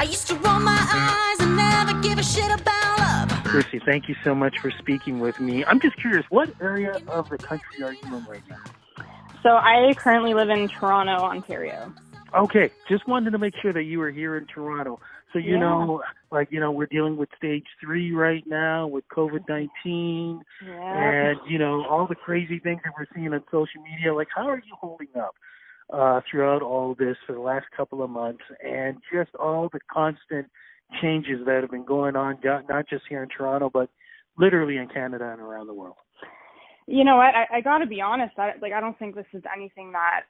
I used to roll my eyes and never give a shit about love. Christee, thank you so much for speaking with me. I'm just curious, what area of the country are you in right now? So I currently live in Toronto, Ontario. Okay, just wanted to make sure that you were here in Toronto. So, we're dealing with stage 3 right now with COVID-19 and, all the crazy things that we're seeing on social media. Like, how are you holding up throughout all this for the last couple of months and just all the constant changes that have been going on, not just here in Toronto, but literally in Canada and around the world? You know what? I got to be honest. I don't think this is anything that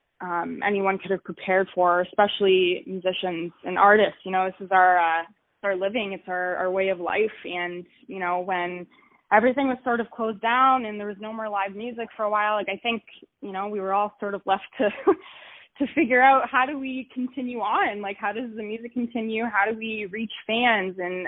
anyone could have prepared for, especially musicians and artists. This is our living. It's our way of life. And, when everything was sort of closed down and there was no more live music for a while, I think, we were all sort of left to to figure out, how do we continue on? Like, how does the music continue? How do we reach fans? And,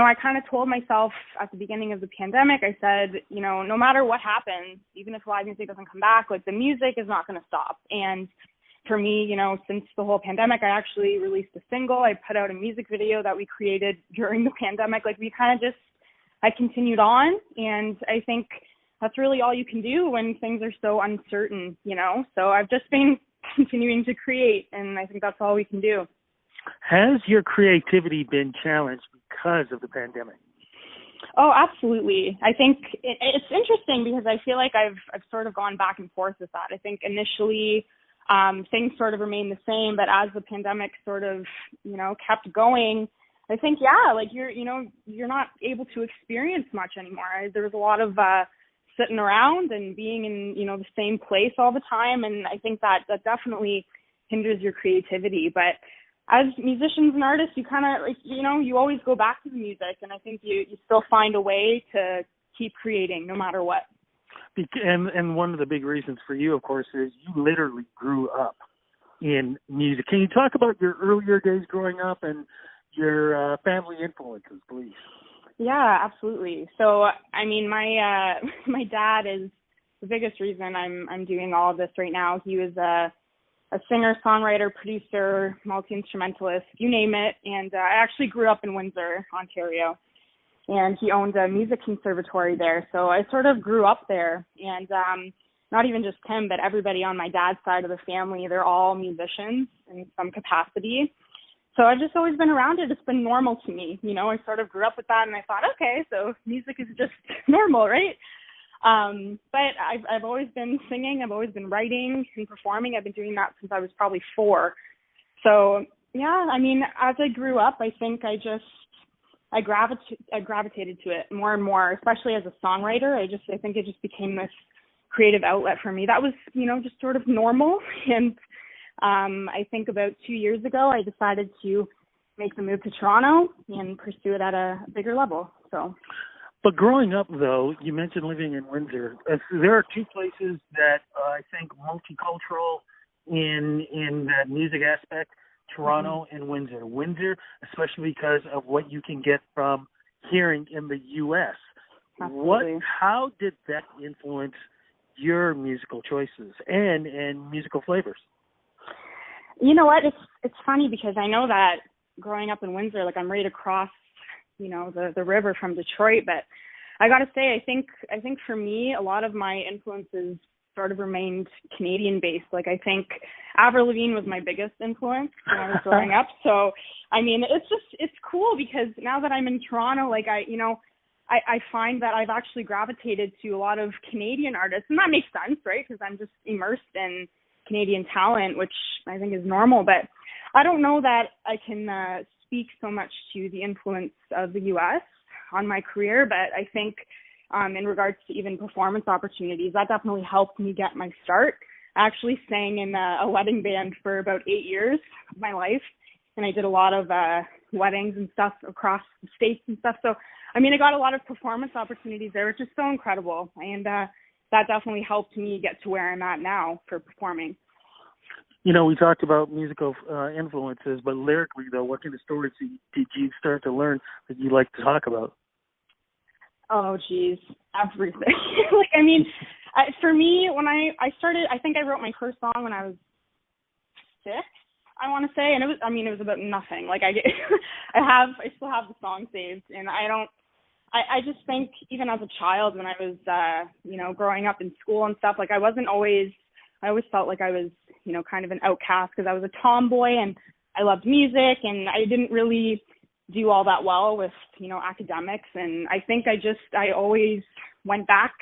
I kind of told myself at the beginning of the pandemic, I said, no matter what happens, even if live music doesn't come back, the music is not going to stop. And for me, since the whole pandemic, I actually released a single. I put out a music video that we created during the pandemic. I continued on. And I think that's really all you can do when things are so uncertain, So I've just been continuing to create, and I think that's all we can do. Has your creativity been challenged because of the pandemic? Oh, absolutely. I think it's interesting because I feel like I've sort of gone back and forth with that. I think initially things sort of remained the same, but as the pandemic sort of, kept going, I think, you're not able to experience much anymore. There was a lot of sitting around and being in, the same place all the time. And I think that definitely hinders your creativity. But as musicians and artists, you kind of, you always go back to the music. And I think you still find a way to keep creating no matter what. And one of the big reasons for you, of course, is you literally grew up in music. Can you talk about your earlier days growing up and your family influences, please? Yeah, absolutely. So, my dad is the biggest reason I'm doing all of this right now. He was a singer, songwriter, producer, multi-instrumentalist, you name it. And I actually grew up in Windsor, Ontario, and he owned a music conservatory there. So I sort of grew up there. And not even just him, but everybody on my dad's side of the family, they're all musicians in some capacity. So I've just always been around it. It's been normal to me. I sort of grew up with that, and I thought, okay, so music is just normal, right? But I've always been singing. I've always been writing and performing. I've been doing that since I was probably 4. So, yeah, as I grew up, I think I gravitated to it more and more, especially as a songwriter. I think it just became this creative outlet for me. That was, just sort of normal. And I think about 2 years ago, I decided to make the move to Toronto and pursue it at a bigger level. So. But growing up, though, you mentioned living in Windsor. There are two places that I think multicultural in that music aspect, Toronto and Windsor. Windsor, especially because of what you can get from hearing in the U.S. Absolutely. How did that influence your musical choices and musical flavors? You know what? It's funny because I know that growing up in Windsor, I'm right across the river from Detroit, but I got to say, I think for me, a lot of my influences sort of remained Canadian based. I think Avril Lavigne was my biggest influence when I was growing up. So, it's cool because now that I'm in Toronto, I find that I've actually gravitated to a lot of Canadian artists, and that makes sense, right? Because I'm just immersed in Canadian talent, which I think is normal, but I don't know that I can speak so much to the influence of the U.S. on my career, but I think in regards to even performance opportunities, that definitely helped me get my start. I actually sang in a wedding band for about 8 years of my life, and I did a lot of weddings and stuff across the states and stuff. So, I got a lot of performance opportunities there, which is so incredible, and that definitely helped me get to where I'm at now for performing. We talked about musical influences, but lyrically, though, what kind of stories did you start to learn that you like to talk about? Oh, geez, everything. For me, when I started, I think I wrote my first song when I was 6. I want to say, and it was about nothing. Like I still have the song saved, and I just think even as a child when I was, growing up in school and stuff, like I always felt like I was, kind of an outcast because I was a tomboy and I loved music and I didn't really do all that well with, academics. And I think I always went back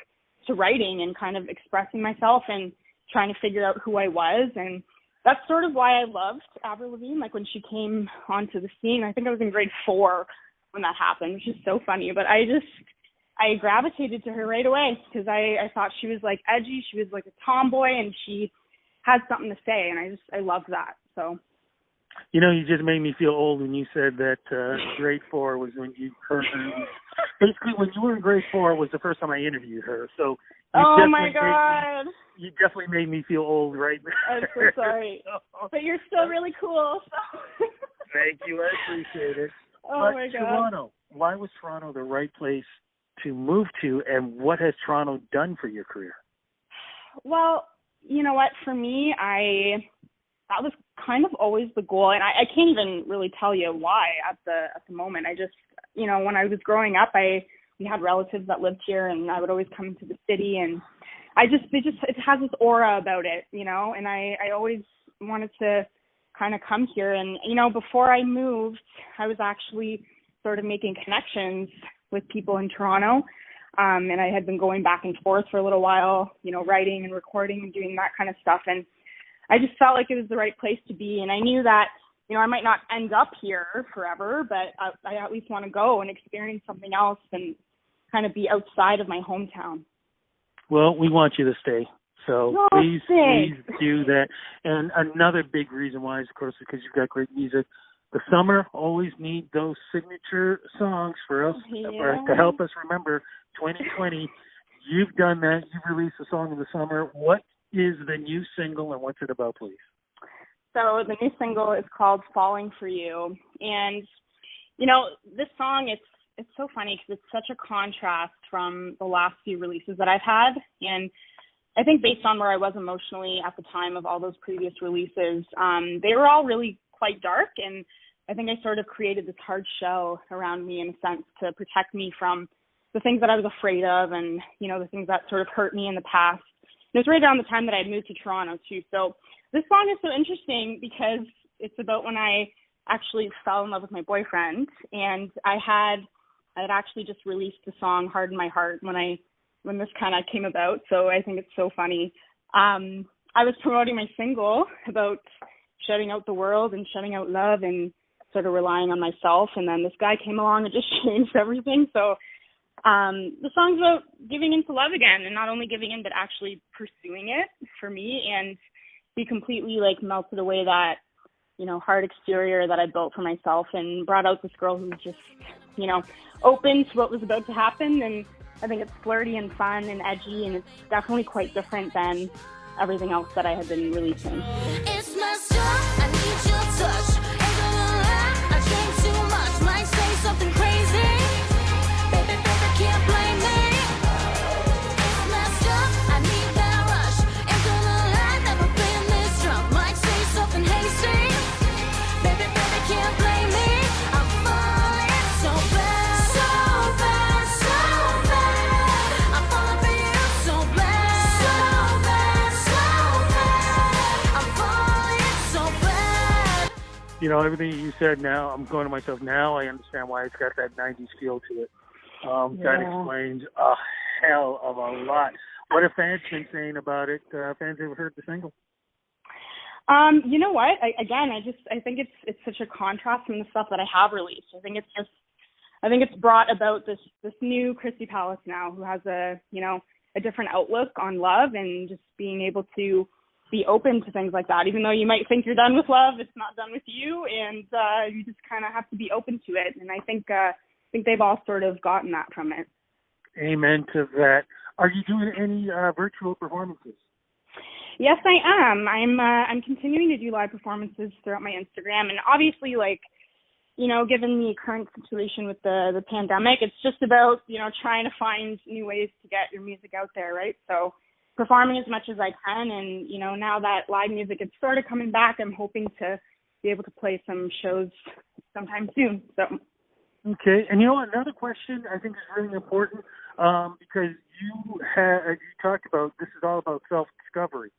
to writing and kind of expressing myself and trying to figure out who I was. And that's sort of why I loved Avril Lavigne. Like when she came onto the scene, I think I was in grade 4 when that happened, which is so funny. But I gravitated to her right away because I thought she was like edgy. She was like a tomboy and she had something to say. And I loved that. So. You just made me feel old when you said that grade 4 was when you heard her. Basically, when you were in grade 4 was the first time I interviewed her. So. Oh my God. You definitely made me feel old right there. I'm so sorry. But you're still really cool. So. Thank you. I appreciate it. Oh my God. Toronto. Why was Toronto the right place to move to, and what has Toronto done for your career? Well, you know what? For me, that was kind of always the goal, and I can't even really tell you why at the moment. I just, when I was growing up, we had relatives that lived here, and I would always come to the city, and it has this aura about it, and I always wanted to kind of come here. And, before I moved, I was actually sort of making connections with people in Toronto, and I had been going back and forth for a little while, writing and recording and doing that kind of stuff, and I just felt like it was the right place to be. And I knew that, I might not end up here forever, but I at least want to go and experience something else and kind of be outside of my hometown. Well, we want you to stay. So please do that. And another big reason why is, of course, because you've got great music. The summer always need those signature songs for us to help us remember 2020. You've done that. You've released a song in the summer. What is the new single and what's it about, please? So the new single is called Falling for You. And, this song, it's so funny because it's such a contrast from the last few releases that I've had. And I think based on where I was emotionally at the time of all those previous releases, they were all really quite dark. And I think I sort of created this hard shell around me in a sense to protect me from the things that I was afraid of and, the things that sort of hurt me in the past. It was right around the time that I had moved to Toronto, too. So this song is so interesting because it's about when I actually fell in love with my boyfriend. And I had actually just released the song Hard in My Heart when this kind of came about. So I think it's so funny. I was promoting my single about shutting out the world and shutting out love and sort of relying on myself. And then this guy came along and just changed everything. So the song's about giving into love again, and not only giving in, but actually pursuing it for me, and be completely melted away that, hard exterior that I built for myself and brought out this girl who's just, open to what was about to happen. And I think it's flirty and fun and edgy, and it's definitely quite different than everything else that I had been releasing. It's messed up, I need your touch. Ain't gonna lie, I drink too much. Might say something crazy. Baby, can't blame me. It's messed up, I need that rush. Ain't gonna lie, never been this drunk. Might say something hasty. Baby, can't blame me. I'm falling so bad, so bad, so bad. I'm falling for you so bad, so bad, so bad. I'm falling so bad. Everything you said now, I'm going to myself now. I understand why it's got that 90s feel to it. That explains a hell of a lot. What have fans been saying about it? Fans ever heard the single? You know what? I think it's such a contrast from the stuff that I have released. I think it's brought about this new Christee Palace now, who has a different outlook on love and just being able to be open to things like that. Even though you might think you're done with love, it's not done with you, and you just kind of have to be open to it. And I think they've all sort of gotten that from it. Amen to that. Are you doing any virtual performances? Yes, I am. I'm continuing to do live performances throughout my Instagram, and obviously, given the current situation with the pandemic, it's just about trying to find new ways to get your music out there, right? So performing as much as I can, and now that live music is sort of coming back, I'm hoping to be able to play some shows sometime soon. So. Okay, and another question I think is really important because you talked about this is all about self-discovery.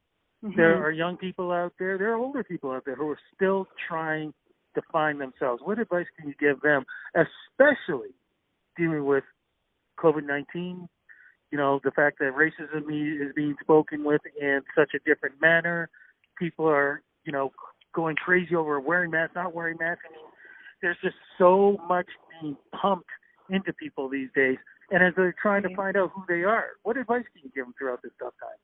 Mm-hmm. There are young people out there, there are older people out there who are still trying to find themselves. What advice can you give them, especially dealing with COVID-19? The fact that racism is being spoken with in such a different manner. People are, going crazy over wearing masks, not wearing masks. I mean, there's just so much being pumped into people these days. And as they're trying to find out who they are, what advice can you give them throughout this tough time?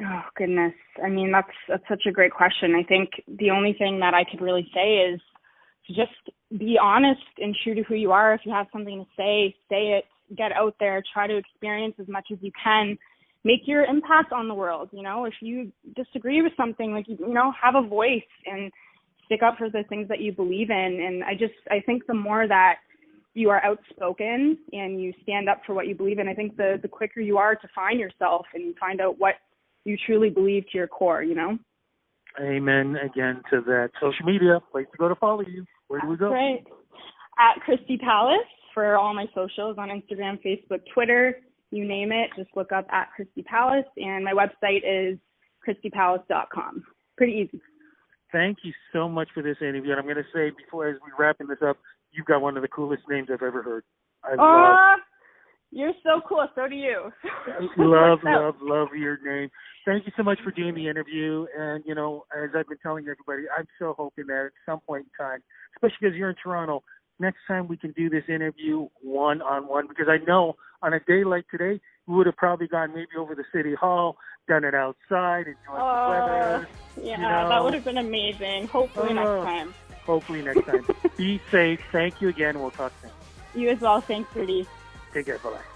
Oh, goodness. I mean, that's such a great question. I think the only thing that I could really say is to just be honest and true to who you are. If you have something to say it, get out there, try to experience as much as you can, make your impact on the world. If you disagree with something, have a voice and stick up for the things that you believe in. And I think the more that you are outspoken and you stand up for what you believe in, I think the quicker you are to find yourself and find out what you truly believe to your core, Amen again to that. Social media, place to go to follow you. Where do we go? Right. At Christee Palace for all my socials on Instagram, Facebook, Twitter, you name it. Just look up at Christee Palace. And my website is ChristeePalace.com. Pretty easy. Thank you so much for this interview. And I'm going to say before, as we're wrapping this up, you've got one of the coolest names I've ever heard. You're so cool. So do you. love your name. Thank you so much for doing the interview. And, as I've been telling everybody, I'm so hoping that at some point in time, especially because you're in Toronto, next time we can do this interview one-on-one, because I know on a day like today, we would have probably gone maybe over the City Hall, done it outside, enjoyed the weather. Yeah, that would have been amazing. Hopefully next time. Hopefully next time. Be safe. Thank you again. We'll talk soon. You as well. Thanks, Rudy. Take care. Bye-bye.